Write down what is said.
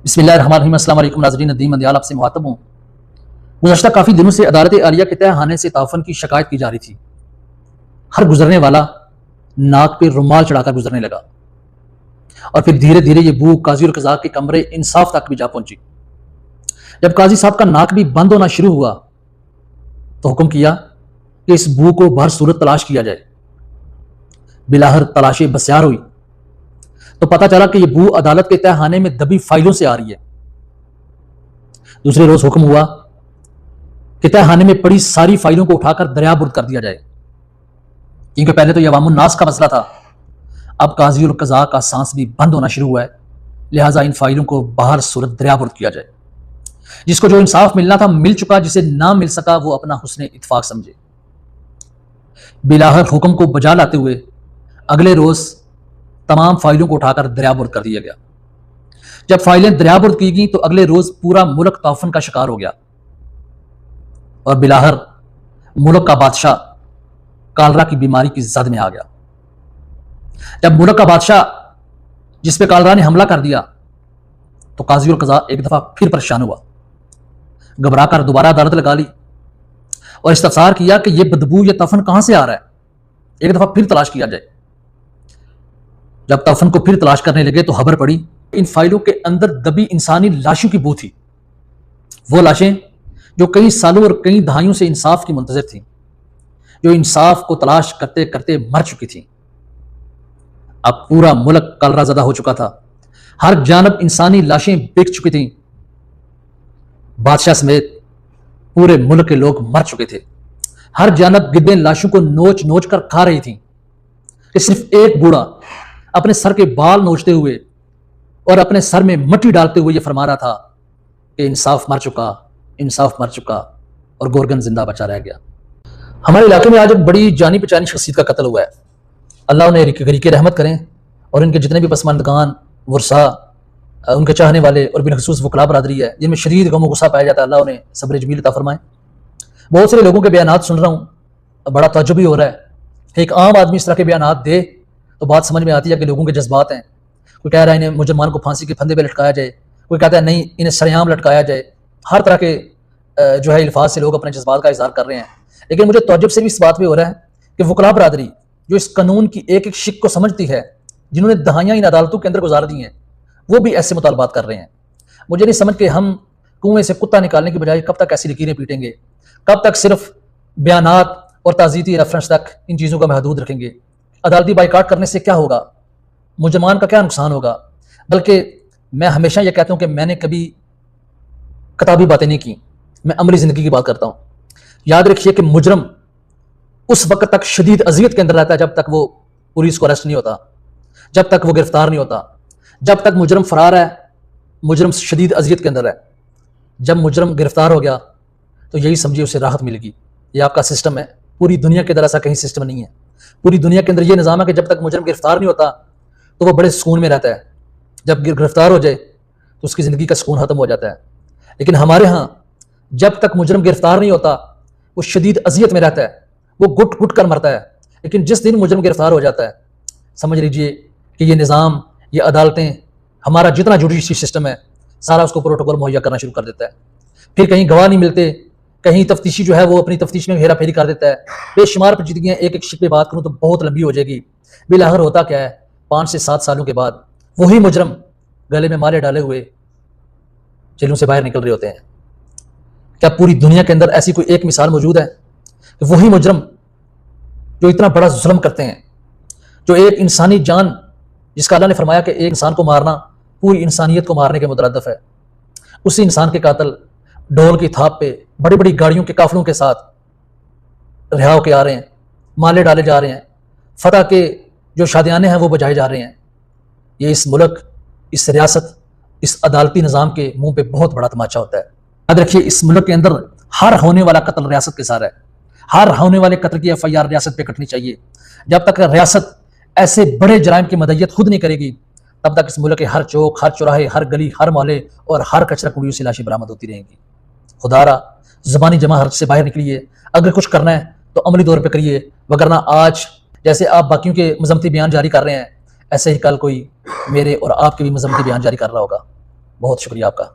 बिस्मिल्लाहिर्रहमानिर्रहीम। अस्सलाम वालेकुम नाज़रीन, नदीम मंदियाल आपसे मुखातब हूँ। गुज़श्ता काफ़ी दिनों से अदालत आलिया के तहखाने से ताफ़न की शिकायत की जा रही थी। हर गुजरने वाला नाक पे रुमाल चढ़ाकर गुजरने लगा और फिर धीरे धीरे ये बू काजी और कज़ा के कमरे इंसाफ तक भी जा पहुंची। जब काजी साहब का नाक भी बंद होना शुरू हुआ तो हुक्म किया कि इस बू को भर सूरत तलाश किया जाए। बिलाहर तलाशी बस्यार हुई तो पता चला कि यह बू अदालत के तहखाने में दबी फाइलों से आ रही है। दूसरे रोज हुक्म हुआ कि तहखाने में पड़ी सारी फाइलों को उठाकर दरियाबुर्द कर दिया जाए, क्योंकि पहले तो यह अवामुन नास का मसला था, अब काजी और कज़ा का सांस भी बंद होना शुरू हुआ है। लिहाजा इन फाइलों को बाहर सूरत दरियाबुर्द किया जाए। जिसको जो इंसाफ मिलना था मिल चुका, जिसे ना मिल सका वो अपना हुस्ने इत्फाक समझे। बिलाहर हुक्म को बजा लाते हुए अगले रोज तमाम फाइलों को उठाकर दरियाबुर्द कर दिया गया। जब फाइलें दरियाबुर्द की गई तो अगले रोज पूरा मुल्क ताफन का शिकार हो गया और बिलाहर मुल्क का बादशाह कालरा की बीमारी की जद में आ गया। जब मुल्क का बादशाह जिस पे कालरा ने हमला कर दिया तो काजी और कज़ा एक दफा फिर परेशान हुआ। घबराकर दोबारा अदालत लगा ली और इस्तफसार किया कि यह बदबू या तफन कहां से आ रहा है, एक दफा फिर तलाश किया जाए। जब तफन को फिर तलाश करने लगे तो खबर पड़ी इन फाइलों के अंदर दबी इंसानी लाशों की बू थी। वो लाशें जो कई सालों और कई दहाइयों से इंसाफ की मुंतजर थी, जो इंसाफ को तलाश करते करते मर चुकी थी। अब पूरा मुल्क कलराज़दा हो चुका था। हर जानब इंसानी लाशें बिक चुकी थीं। बादशाह समेत पूरे मुल्क के लोग मर चुके थे। हर जानब गिद्दें लाशों को नोच नोच कर खा रही थीं कि सिर्फ एक बूढ़ा अपने सर के बाल नोचते हुए और अपने सर में मिट्टी डालते हुए यह फरमा रहा था कि इंसाफ मर चुका, इंसाफ मर चुका और गोरगन जिंदा बचा रह गया। हमारे इलाके में आज एक बड़ी जानी पहचानी शख्सियत का कत्ल हुआ है। अल्लाह उन्हें गरीके रहमत करें और इनके जितने भी पसमानदगान, वर्सा, उनके चाहने वाले और बिलखसूस वकला बरादरी है जिनमें शदीद गम गुस्सा पाया जाता है, अल्लाह उन्हें सब्र जमील अता फरमाए। बहुत सारे लोगों के बयानात सुन रहा हूँ, बड़ा ताज्जुब भी हो रहा है। एक आम आदमी इस तरह के बयानात दे तो बात समझ में आती है कि लोगों के जज्बात हैं। कोई कह रहा है इन्हें मुजरमान को फांसी के फंदे पे लटकाया जाए, कोई कहता है नहीं इन्हें सरेआम लटकाया जाए। हर तरह के जो है अल्फाज से लोग अपने जज्बात का इजहार कर रहे हैं। लेकिन मुझे ताज्जुब से भी इस बात पे हो रहा है कि वकला बरादरी जो इस कानून की एक एक शिक को समझती है, जिन्होंने दहाइयाँ इन अदालतों के अंदर गुजार दी हैं, वो भी ऐसे मुतालबात कर रहे हैं। मुझे नहीं समझ के हम कुएं से कुत्ता निकालने की बजाय कब तक ऐसी लकीरें पीटेंगे, कब तक सिर्फ बयानात और ताज़ीती रेफरेंस तक इन चीज़ों को महदूद रखेंगे। अदालती बाइकाट करने से क्या होगा, मुजरमान का क्या नुकसान होगा। बल्कि मैं हमेशा यह कहता हूँ कि मैंने कभी किताबी बातें नहीं की, मैं अमली ज़िंदगी की बात करता हूँ। याद रखिए कि मुजरम उस वक्त तक शदीद अजियत के अंदर रहता है जब तक वो पुलिस को अरेस्ट नहीं होता, जब तक वो गिरफ्तार नहीं होता। जब तक मुजरम फरार है, मुजरम शदीद अजियत के अंदर है। जब मुजरम गिरफ्तार हो गया तो यही समझिए उसे राहत मिलेगी। ये आपका सिस्टम है। पूरी दुनिया के अंदर ऐसा कहीं सिस्टम नहीं है। पूरी दुनिया के अंदर ये निज़ाम है कि जब तक मुजरम गिरफ्तार नहीं होता तो वो बड़े सुकून में रहता है, जब गिरफ्तार हो जाए तो उसकी ज़िंदगी का सुकून ख़त्म हो जाता है। लेकिन हमारे यहाँ जब तक मुजरम गिरफ्तार नहीं होता वो शदीद अजियत में रहता है, वो घुट घुट कर मरता है। लेकिन जिस दिन मुजरम गिरफ्तार हो जाता है, समझ लीजिए कि ये निज़ाम, ये अदालतें, हमारा जितना जुडिशरी सिस्टम है, सारा उसको प्रोटोकॉल मुहैया करना शुरू कर देता है। फिर कहीं गवाह नहीं मिलते, कहीं तफ्तीशी जो है वो अपनी तफ्तीश में हेरा फेरी कर देता है। बेशुमार पेचीदगियाँ, एक एक शिक पे बात करूँ तो बहुत लंबी हो जाएगी। बिलाहर होता क्या है, 5 से 7 सालों के बाद वही मुजरम गले में माले डाले हुए जेलों से बाहर निकल रहे होते हैं। क्या पूरी दुनिया के अंदर ऐसी कोई एक मिसाल मौजूद है कि वही मुजरम जो इतना बड़ा जुल्म करते हैं, जो एक इंसानी जान, जिसका अल्लाह ने फरमाया कि एक इंसान को मारना पूरी इंसानियत को मारने के मुतरद्दिफ है, उसी इंसान के कातिल ढोल की थाप पे बड़ी बड़ी गाड़ियों के काफलों के साथ रिहा होके आ रहे हैं, माले डाले जा रहे हैं, फतह के जो शादियाने हैं वो बजाए जा रहे हैं। ये इस मुल्क, इस रियासत, इस अदालती निज़ाम के मुंह पे बहुत बड़ा तमाचा होता है। याद रखिए इस मुल्क के अंदर हर होने वाला कत्ल रियासत के सारा है। हर होने वाले कत्ल की FIR रियासत पे कटनी चाहिए। जब तक रियासत ऐसे बड़े जराइम की मदय्यत खुद नहीं करेगी तब तक इस मुल्क के हर चौक, हर चौराहे, हर गली, हर मोहल्ले और हर कचरा कुड़ियों से लाशें बरामद होती रहेंगी। खुदारा ज़बानी जमा हर्ज से बाहर निकलिए। अगर कुछ करना है तो अमली तौर पर करिए, वगरना आज जैसे आप बाकियों के मजम्मती बयान जारी कर रहे हैं, ऐसे ही कल कोई मेरे और आपके भी मजम्मती बयान जारी कर रहा होगा। बहुत शुक्रिया आपका।